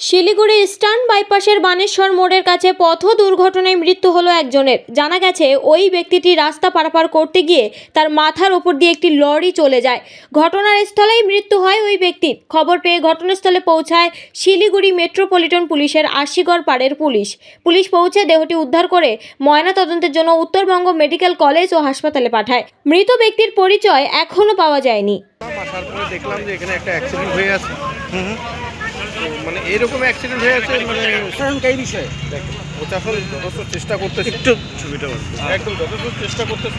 Siliguri eastern বাইপাসের Baneshwar মোড়ের কাছে পথ দুর্ঘটনায় মৃত্যু হলো একজনের। জানা গেছে ওই ব্যক্তিটি রাস্তা পারাপার করতে গিয়ে তার মাথার ওপর দিয়ে একটি লরি চলে যায়। ঘটনার স্থলেই মৃত্যু হয় ওই ব্যক্তির। খবর পেয়ে ঘটনাস্থলে পৌঁছায় শিলিগুড়ি মেট্রোপলিটন পুলিশের আশিগড় পাড়ের পুলিশ পৌঁছে দেহটি উদ্ধার করে ময়নাতদন্তের জন্য উত্তরবঙ্গ মেডিকেল কলেজ ও হাসপাতালে পাঠায়। মৃত ব্যক্তির পরিচয় এখনো পাওয়া যায়নি। আসার পরে দেখলাম যে এখানে একটা অ্যাক্সিডেন্ট হয়ে আছে। মানে এরকম অ্যাক্সিডেন্ট হয়ে আছে, মানে এই বিষয়ে প্রশাসন যথেষ্ট চেষ্টা করতেছে, একটু ছবিটা একদম যথেষ্ট চেষ্টা করতেছে,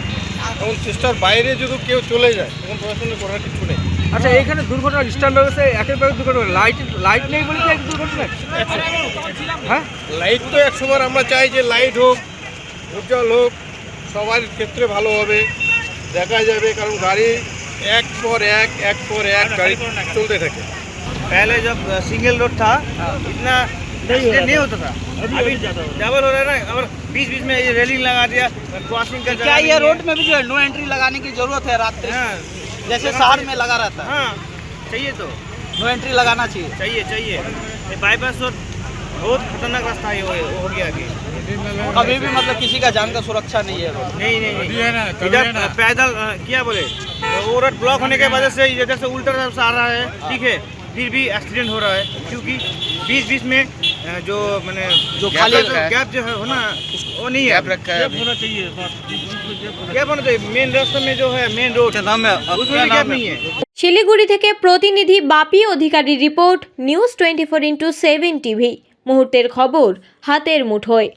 এবং চেষ্টার বাইরে যদি কেউ চলে যায় তখন প্রশাসনের করার কিছু নেই। আচ্ছা, এখানে দুর্ঘটনা স্ট্যান্ড ব্যবস্থায় একেবারে দুর্ঘটনা, লাইট নেই বলে কি দুর্ঘটনা? হ্যাঁ, লাইট তো 100 বার আমরা চাই যে লাইট হোক, উজ্জ্বল হোক, সবার ক্ষেত্রে ভালো হবে, দেখা যাবে, কারণ গাড়ি এক পর এক গাড়ি চলতে থাকে। पहले जब सिंगल रोड था इतना नहीं होता था, अभी डबल हो रहा है ना। और बीच बीच में ये रेलिंग लगा दिया, क्रॉसिंग का क्या ये रोड में भी जो है नो एंट्री लगाने की जरूरत है रात में? हाँ, जैसे शहर में लगा रहता है, हाँ चाहिए, तो नो एंट्री लगाना चाहिए। चाहिए। ये बाईपास रोड बहुत खतरनाक रास्ता है, हो गया कि अभी भी मतलब किसी का जान का सुरक्षा नहीं है रोड। नहीं इधर पैदल क्या बोले, वो रोड ब्लॉक होने की वजह से इधर से उल्टा तरफ से आ रहा है, ठीक है, फिर भी एक्सीडेंट हो रहा है, क्योंकि बीच बीच में जो मैंने जो खाली गैप जो है हो ना, वो नहीं है, गैप होना चाहिए, गैप होना चाहिए। मेन रास्ते में जो है मेन रोड उसमें भी गैप नहीं है। শিলিগুড়ি থেকে প্রতিনিধি বাপি অধিকারী রিপোর্ট, নিউজ 24x7 টিভি। মুহূর্তের খবর হাতের মুঠোয়।